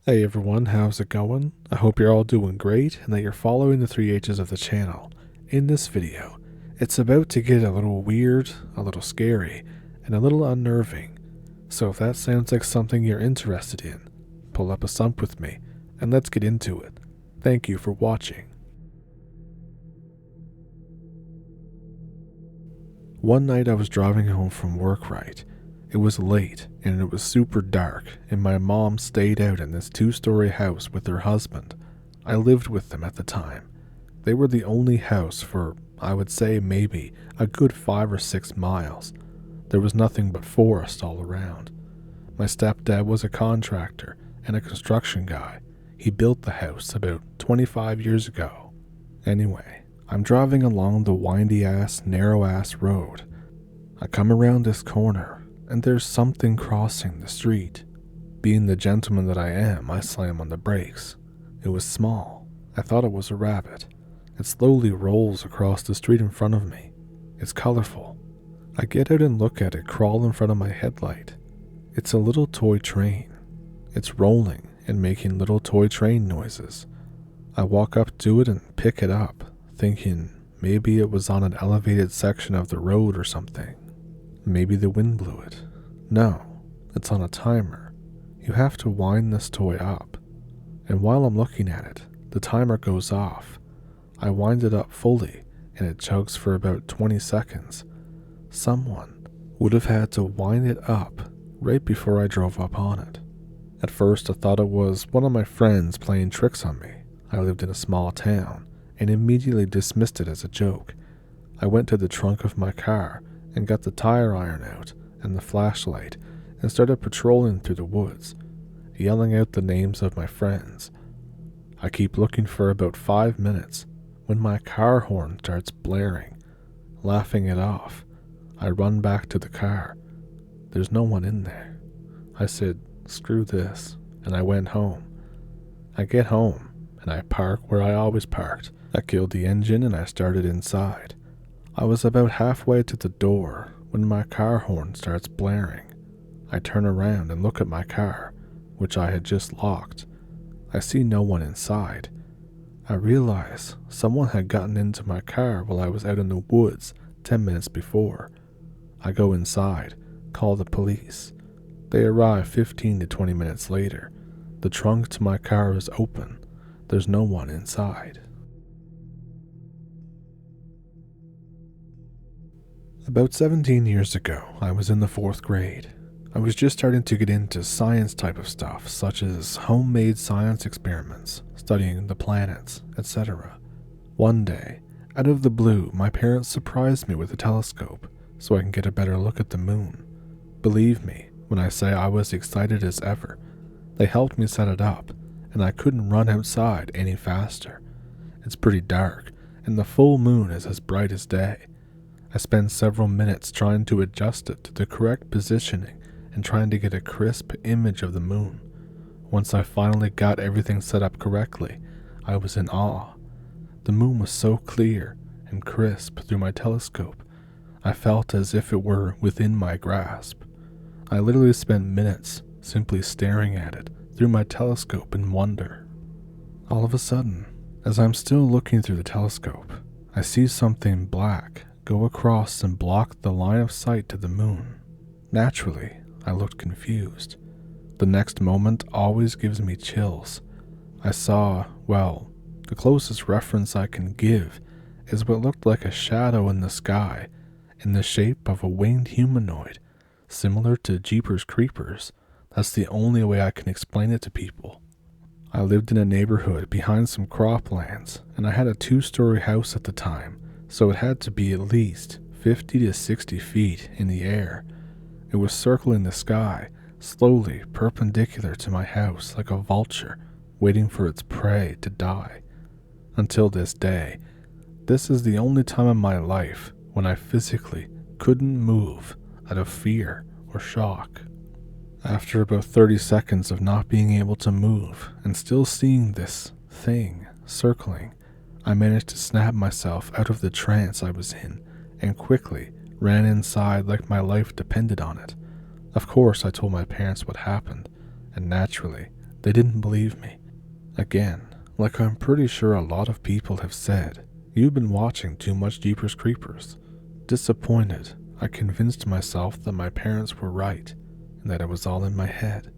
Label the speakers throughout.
Speaker 1: Hey everyone, how's it going? I hope you're all doing great and that you're following the 3H's of the channel. In this video, it's about to get a little weird, a little scary, and a little unnerving. So if that sounds like something you're interested in, pull up a stump with me and let's get into it. Thank you for watching. One night I was driving home from work, right? It was late and it was super dark, and my mom stayed out in this 2-story house with her husband. I lived with them at the time. They were the only house for, I would say, maybe a good 5 or 6 miles. There was nothing but forest all around. My stepdad was a contractor and a construction guy. He built the house about 25 years ago. Anyway, I'm driving along the windy-ass, narrow-ass road. I come around this corner, and there's something crossing the street. Being the gentleman that I am, I slam on the brakes. It was small. I thought it was a rabbit. It slowly rolls across the street in front of me. It's colorful. I get out and look at it crawl in front of my headlight. It's a little toy train. It's rolling and making little toy train noises. I walk up to it and pick it up, thinking maybe it was on an elevated section of the road or something. Maybe the wind blew it. No, it's on a timer. You have to wind this toy up. And while I'm looking at it, the timer goes off. I wind it up fully, and it chugs for about 20 seconds. Someone would have had to wind it up right before I drove up on it. At first, I thought it was one of my friends playing tricks on me. I lived in a small town, and immediately dismissed it as a joke. I went to the trunk of my car and got the tire iron out and the flashlight and started patrolling through the woods, yelling out the names of my friends. I keep looking for about 5 minutes when my car horn starts blaring. Laughing it off, I run back to the car. There's no one in there. I said, screw this, and I went home. I get home and I park where I always parked. I killed the engine and I started inside. I was about halfway to the door when my car horn starts blaring. I turn around and look at my car, which I had just locked. I see no one inside. I realize someone had gotten into my car while I was out in the woods 10 minutes before. I go inside, call the police. They arrive 15 to 20 minutes later. The trunk to my car is open. There's no one inside. About 17 years ago, I was in the 4th grade. I was just starting to get into science type of stuff, such as homemade science experiments, studying the planets, etc. One day, out of the blue, my parents surprised me with a telescope so I can get a better look at the moon. Believe me when I say I was excited as ever. They helped me set it up, and I couldn't run outside any faster. It's pretty dark, and the full moon is as bright as day. I spent several minutes trying to adjust it to the correct positioning and trying to get a crisp image of the moon. Once I finally got everything set up correctly, I was in awe. The moon was so clear and crisp through my telescope, I felt as if it were within my grasp. I literally spent minutes simply staring at it through my telescope in wonder. All of a sudden, as I'm still looking through the telescope, I see something black go across and block the line of sight to the moon. Naturally, I looked confused. The next moment always gives me chills. I saw, well, the closest reference I can give is what looked like a shadow in the sky in the shape of a winged humanoid, similar to Jeepers Creepers. That's the only way I can explain it to people. I lived in a neighborhood behind some croplands, and I had a 2-story house at the time, so it had to be at least 50 to 60 feet in the air. It was circling the sky, slowly perpendicular to my house like a vulture, waiting for its prey to die. Until this day, this is the only time in my life when I physically couldn't move out of fear or shock. After about 30 seconds of not being able to move and still seeing this thing circling, I managed to snap myself out of the trance I was in and quickly ran inside like my life depended on it. Of course, I told my parents what happened, and naturally, They didn't believe me. Again, like I'm pretty sure a lot of people have said, you've been watching too much Jeepers Creepers. Disappointed, I convinced myself that my parents were right and that it was all in my head.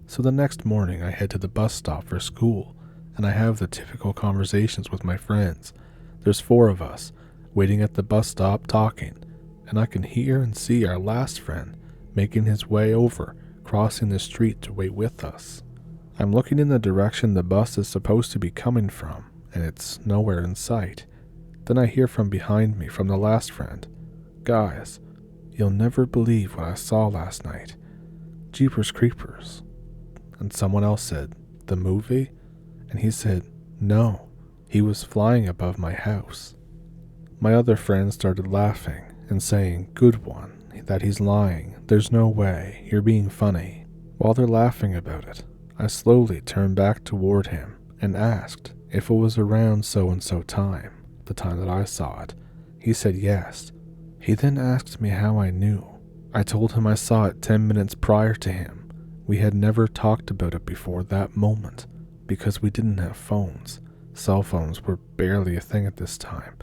Speaker 1: So the next morning I head to the bus stop for school and I have the typical conversations with my friends. There's 4 of us waiting at the bus stop talking, and I can hear and see our last friend making his way over, crossing the street to wait with us. I'm looking in the direction the bus is supposed to be coming from, and it's nowhere in sight. Then I hear from behind me from the last friend, "Guys, you'll never believe what I saw last night. Jeepers Creepers." And someone else said, "The movie?" And he said, "No, he was flying above my house." My other friends started laughing and saying, "Good one, that he's lying. There's no way, you're being funny." While they're laughing about it, I slowly turned back toward him and asked if it was around so-and-so time, the time that I saw it. He said yes. He then asked me how I knew. I told him I saw it 10 minutes prior to him. We had never talked about it before that moment because we didn't have phones. Cell phones were barely a thing at this time,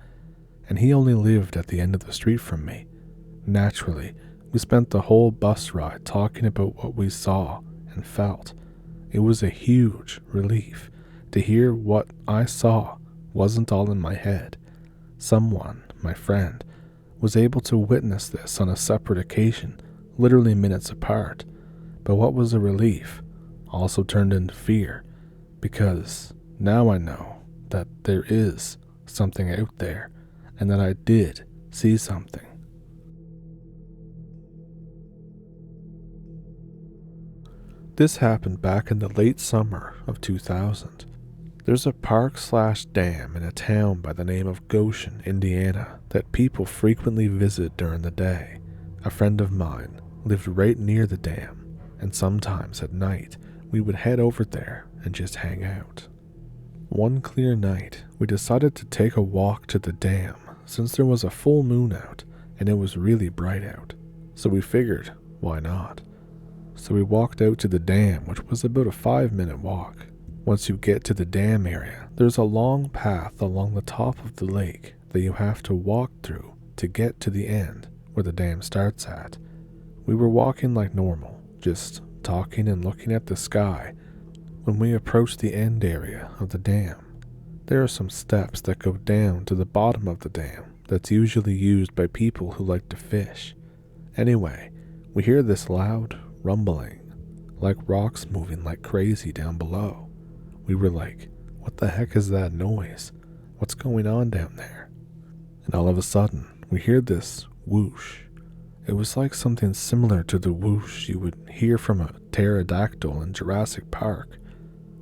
Speaker 1: and he only lived at the end of the street from me. Naturally, we spent the whole bus ride talking about what we saw and felt. It was a huge relief to hear what I saw wasn't all in my head. Someone, my friend, was able to witness this on a separate occasion, literally minutes apart. But what was a relief also turned into fear, because now I know that there is something out there and that I did see something. This happened back in the late summer of 2000. There's a park/dam in a town by the name of Goshen, Indiana, that people frequently visit during the day. A friend of mine lived right near the dam, and sometimes at night we would head over there and just hang out. One clear night, we decided to take a walk to the dam since there was a full moon out and it was really bright out. So we figured, why not? So we walked out to the dam, which was about a 5-minute walk. Once you get to the dam area, there's a long path along the top of the lake that you have to walk through to get to the end where the dam starts at. We were walking like normal, just talking and looking at the sky, when we approached the end area of the dam. There are some steps that go down to the bottom of the dam that's usually used by people who like to fish. Anyway, we hear this loud rumbling, like rocks moving like crazy down below. We were like, what the heck is that noise? What's going on down there? And all of a sudden, we hear this whoosh. It was like something similar to the whoosh you would hear from a pterodactyl in Jurassic Park.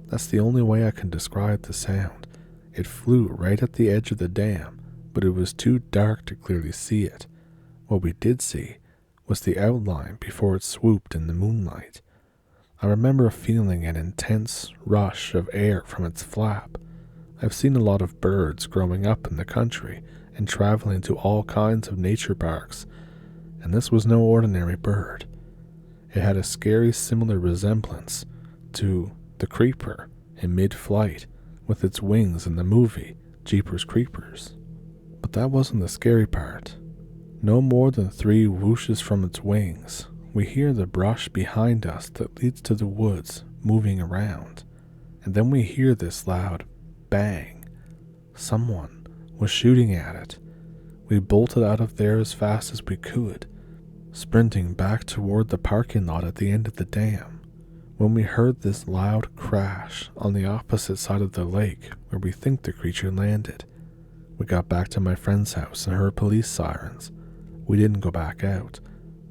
Speaker 1: That's the only way I can describe the sound. It flew right at the edge of the dam, but it was too dark to clearly see it. What we did see was the outline before it swooped in the moonlight. I remember feeling an intense rush of air from its flap. I've seen a lot of birds growing up in the country and traveling to all kinds of nature parks, and this was no ordinary bird. It had a scary similar resemblance to the creeper in mid-flight with its wings in the movie Jeepers Creepers. But that wasn't the scary part. No more than 3 whooshes from its wings, we hear the brush behind us that leads to the woods moving around, and then we hear this loud bang. Someone was shooting at it. We bolted out of there as fast as we could, sprinting back toward the parking lot at the end of the dam, when we heard this loud crash on the opposite side of the lake where we think the creature landed. We got back to my friend's house and heard police sirens. We didn't go back out,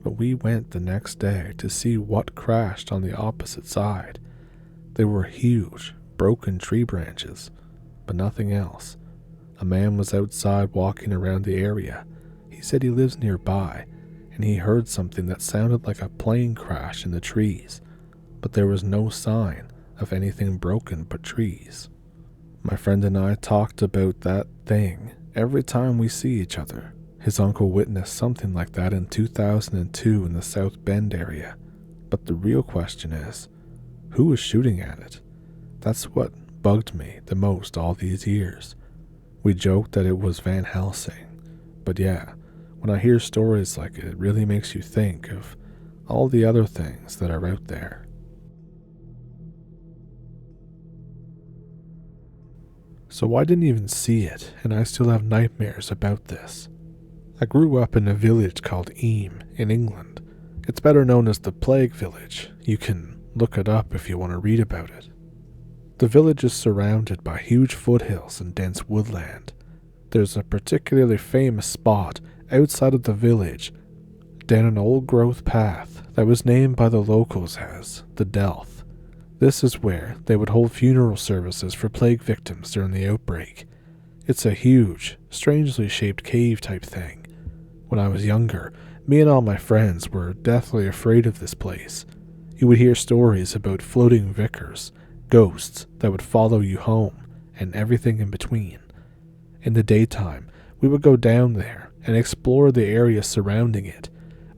Speaker 1: but we went the next day to see what crashed on the opposite side. There were huge, broken tree branches, but nothing else. A man was outside walking around the area. He said he lives nearby, and he heard something that sounded like a plane crash in the trees, but there was no sign of anything broken but trees. My friend and I talked about that thing every time we see each other. His uncle witnessed something like that in 2002 in the South Bend area. But the real question is, who was shooting at it? That's what bugged me the most all these years. We joked that it was Van Helsing, but yeah, when I hear stories like it really makes you think of all the other things that are out there. So I didn't even see it, and I still have nightmares about this. I grew up in a village called Eyam in England. It's better known as the Plague Village. You can look it up if you want to read about it. The village is surrounded by huge foothills and dense woodland. There's a particularly famous spot outside of the village, down an old-growth path that was named by the locals as the Dealth. This is where they would hold funeral services for plague victims during the outbreak. It's a huge, strangely shaped cave type thing. When I was younger, me and all my friends were deathly afraid of this place. You would hear stories about floating vicars, ghosts that would follow you home, and everything in between. In the daytime, we would go down there and explore the area surrounding it.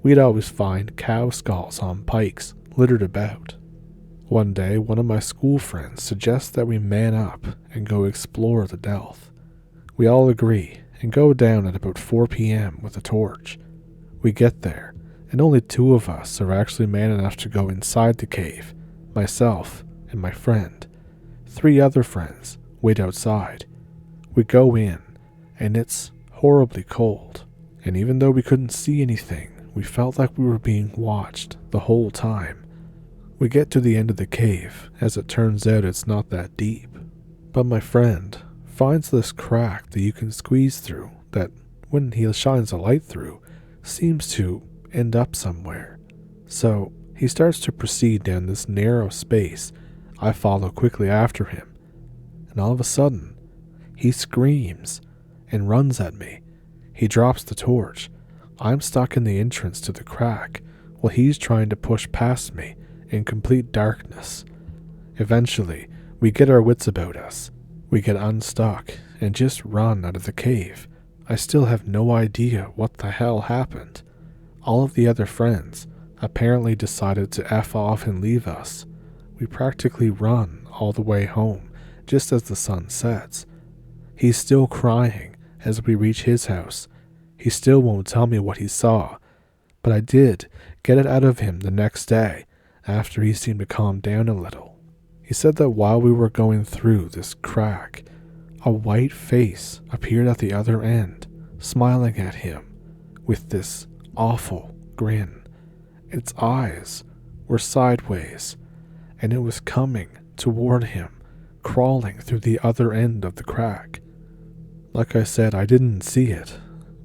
Speaker 1: We'd always find cow skulls on pikes littered about. One day, one of my school friends suggests that we man up and go explore the Dealth. We all agree and go down at about 4 p.m. with a torch. We get there, and only 2 of us are actually man enough to go inside the cave, myself and my friend. 3 other friends wait outside. We go in, and it's horribly cold, and even though we couldn't see anything, we felt like we were being watched the whole time. We get to the end of the cave. As it turns out, it's not that deep, but my friend finds this crack that you can squeeze through that, when he shines a light through, seems to end up somewhere. So he starts to proceed down this narrow space. I follow quickly after him, and all of a sudden, he screams and runs at me. He drops the torch. I'm stuck in the entrance to the crack while he's trying to push past me in complete darkness. Eventually, we get our wits about us. We get unstuck and just run out of the cave. I still have no idea what the hell happened. All of the other friends apparently decided to F off and leave us. We practically run all the way home just as the sun sets. He's still crying as we reach his house. He still won't tell me what he saw, but I did get it out of him the next day after he seemed to calm down a little. He said that while we were going through this crack, a white face appeared at the other end, smiling at him with this awful grin. Its eyes were sideways, and it was coming toward him, crawling through the other end of the crack. Like I said, I didn't see it,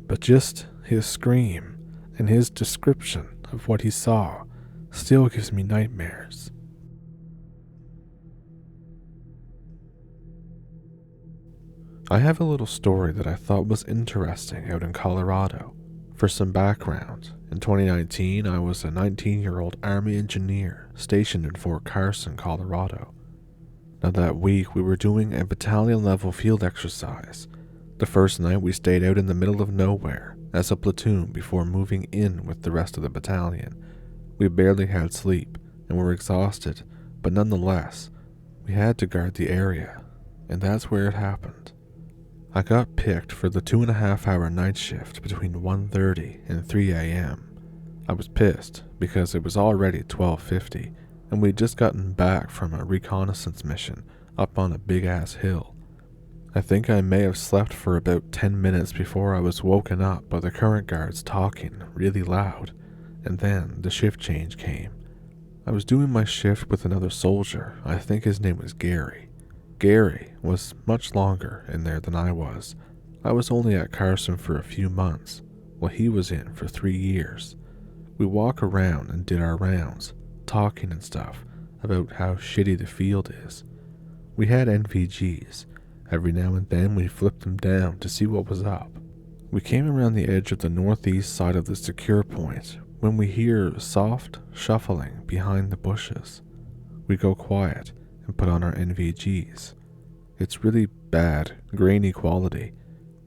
Speaker 1: but just his scream and his description of what he saw still gives me nightmares. I have a little story that I thought was interesting out in Colorado. For some background, in 2019 I was a 19-year-old Army engineer stationed in Fort Carson, Colorado. Now that week we were doing a battalion level field exercise. The first night we stayed out in the middle of nowhere as a platoon before moving in with the rest of the battalion. We barely had sleep and were exhausted, but nonetheless, we had to guard the area, and that's where it happened. I got picked for the 2.5-hour night shift between 1:30 and 3 a.m. I was pissed because it was already 12:50 and we'd just gotten back from a reconnaissance mission up on a big-ass hill. I think I may have slept for about 10 minutes before I was woken up by the current guards talking really loud, and then the shift change came. I was doing my shift with another soldier. I think his name was Gary. Gary was much longer in there than I was. I was only at Carson for a few months, while he was in for 3 years. We walked around and did our rounds, talking and stuff about how shitty the field is. We had NVGs. Every now and then we flipped them down to see what was up. We came around the edge of the northeast side of the secure point when we hear soft shuffling behind the bushes. We go quiet and put on our NVGs. It's really bad, grainy quality,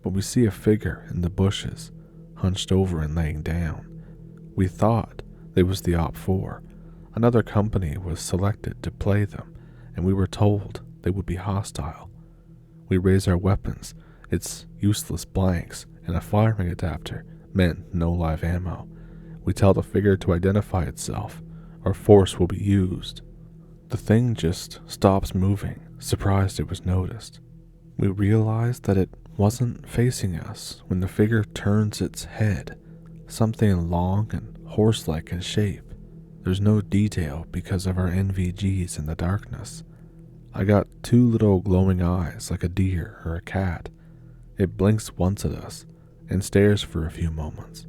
Speaker 1: but we see a figure in the bushes, hunched over and laying down. We thought it was the Op 4. Another company was selected to play them, and we were told they would be hostile. We raise our weapons. It's useless blanks and a firing adapter meant no live ammo. We tell the figure to identify itself, or force will be used. The thing just stops moving, surprised it was noticed. We realized that it wasn't facing us when the figure turns its head, something long and horse-like in shape. There's no detail because of our NVGs in the darkness. I got two little glowing eyes like a deer or a cat. It blinks once at us and stares for a few moments.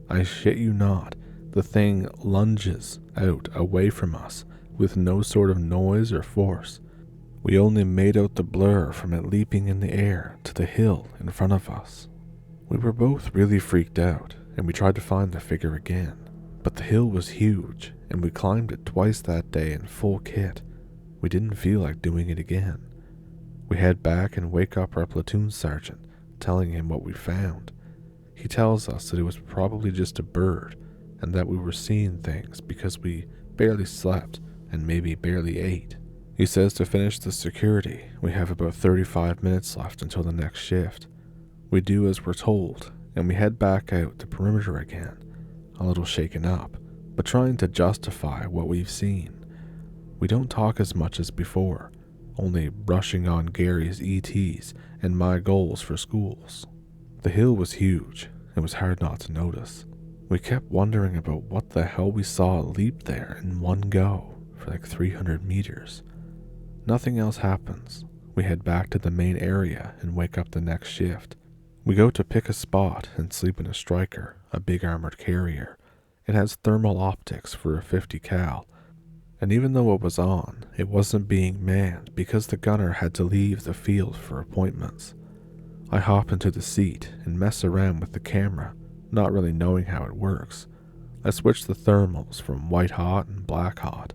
Speaker 1: I shit you not, the thing lunges out away from us with no sort of noise or force. We only made out the blur from it leaping in the air to the hill in front of us. We were both really freaked out, and we tried to find the figure again, but the hill was huge, and we climbed it twice that day in full kit. We didn't feel like doing it again. We head back and wake up our platoon sergeant, telling him what we found. He tells us that it was probably just a bird, and that we were seeing things because we barely slept and maybe barely ate. He says to finish the security, we have about 35 minutes left until the next shift. We do as we're told, and we head back out the perimeter again, a little shaken up, but trying to justify what we've seen. We don't talk as much as before, only brushing on Gary's ETs and my goals for schools. The hill was huge. It was hard not to notice. We kept wondering about what the hell we saw leap there in one go for like 300 meters. Nothing else happens. We head back to the main area and wake up the next shift. We go to pick a spot and sleep in a striker, a big armored carrier. It has thermal optics for a 50 cal, and even though it was on, it wasn't being manned because the gunner had to leave the field for appointments. I hop into the seat and mess around with the camera, not really knowing how it works. I switch the thermals from white hot and black hot.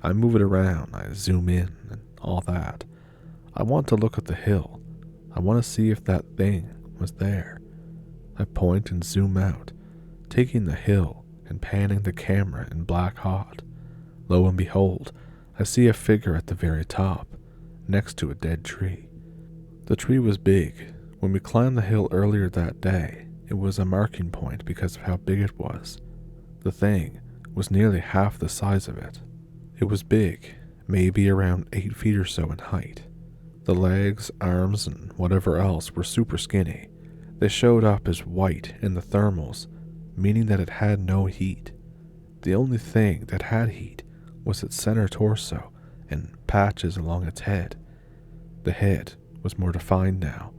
Speaker 1: I move it around, I zoom in, and all that. I want to look at the hill. I want to see if that thing was there. I point and zoom out, taking the hill and panning the camera in black hot. Lo and behold, I see a figure at the very top, next to a dead tree. The tree was big. When we climbed the hill earlier that day, it was a marking point because of how big it was. The thing was nearly half the size of it. It was big, maybe around 8 feet or so in height. The legs, arms, and whatever else were super skinny. They showed up as white in the thermals, meaning that it had no heat. The only thing that had heat was its center torso and patches along its head. The head was more defined now,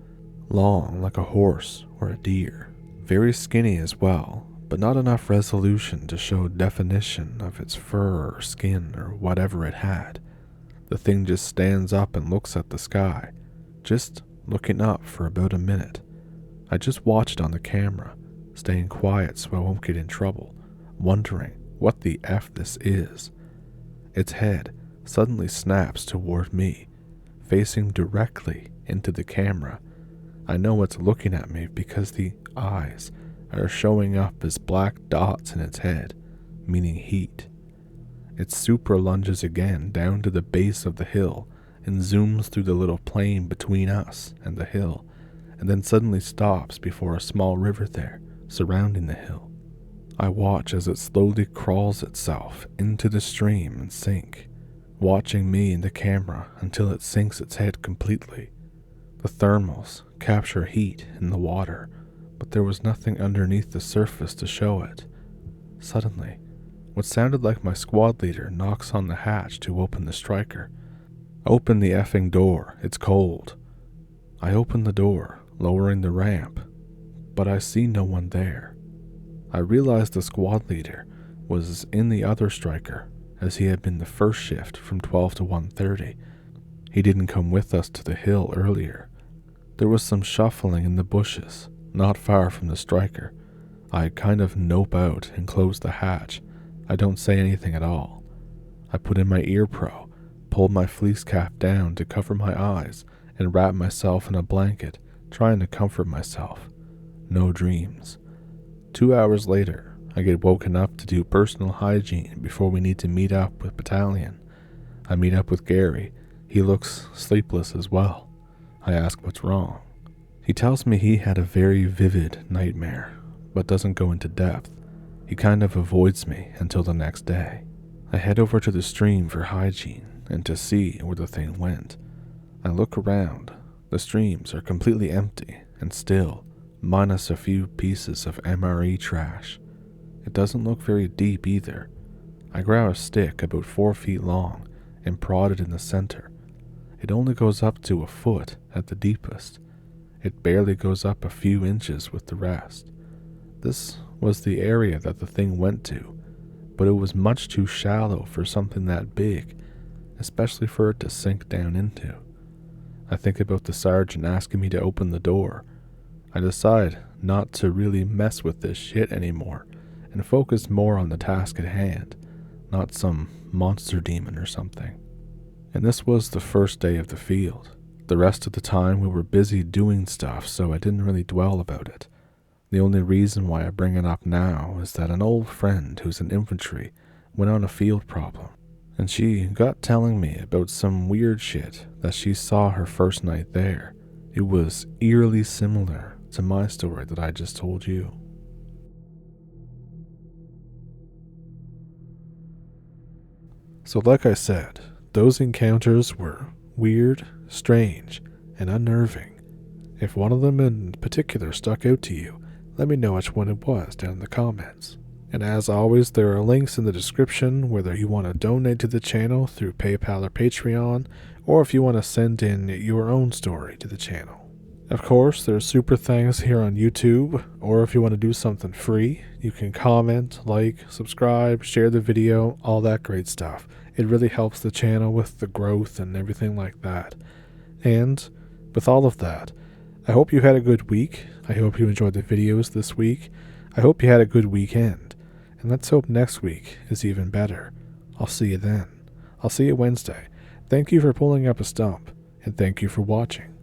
Speaker 1: long like a horse or a deer, very skinny as well, but not enough resolution to show definition of its fur or skin or whatever it had. The thing just stands up and looks at the sky, just looking up for about a minute. I just watch it on the camera, staying quiet so I won't get in trouble, wondering what the F this is. Its head suddenly snaps toward me, facing directly into the camera. I know it's looking at me because the eyes are showing up as black dots in its head, meaning heat. It super lunges again down to the base of the hill and zooms through the little plain between us and the hill, and then suddenly stops before a small river there, surrounding the hill. I watch as it slowly crawls itself into the stream and sink, watching me in the camera until it sinks its head completely. The thermals capture heat in the water, but there was nothing underneath the surface to show it. Suddenly, what sounded like my squad leader knocks on the hatch to open the striker. Open the effing door, it's cold. I open the door, lowering the ramp, but I see no one there. I realize the squad leader was in the other striker, as he had been the first shift from 12 to 1:30. He didn't come with us to the hill earlier. There was some shuffling in the bushes, not far from the striker. I kind of nope out and close the hatch. I don't say anything at all. I put in my ear pro, pulled my fleece cap down to cover my eyes, and wrapped myself in a blanket, trying to comfort myself. No dreams. 2 hours later, I get woken up to do personal hygiene before we need to meet up with battalion. I meet up with Gary. He looks sleepless as well. I ask what's wrong. He tells me he had a very vivid nightmare, but doesn't go into depth. He kind of avoids me until the next day. I head over to the stream for hygiene and to see where the thing went. I look around. The streams are completely empty and still, minus a few pieces of MRE trash. It doesn't look very deep either. I grab a stick about 4 feet long and prod it in the center. It only goes up to a foot at the deepest. It barely goes up a few inches with the rest. This was the area that the thing went to, but it was much too shallow for something that big, especially for it to sink down into. I think about the sergeant asking me to open the door. I decide not to really mess with this shit anymore and focus more on the task at hand, not some monster demon or something. And this was the first day of the field. The rest of the time we were busy doing stuff, so I didn't really dwell about it. The only reason why I bring it up now is that an old friend who's in infantry went on a field problem, and she got telling me about some weird shit that she saw her first night there. It was eerily similar to my story that I just told you. So like I said, those encounters were weird, strange, and unnerving. If one of them in particular stuck out to you, let me know which one it was down in the comments. And as always, there are links in the description whether you want to donate to the channel through PayPal or Patreon, or if you want to send in your own story to the channel. Of course, there's super thanks here on YouTube, or if you want to do something free, you can comment, like, subscribe, share the video, all that great stuff. It really helps the channel with the growth and everything like that. And with all of that, I hope you had a good week. I hope you enjoyed the videos this week. I hope you had a good weekend. And let's hope next week is even better. I'll see you then. I'll see you Wednesday. Thank you for pulling up a stump, and thank you for watching.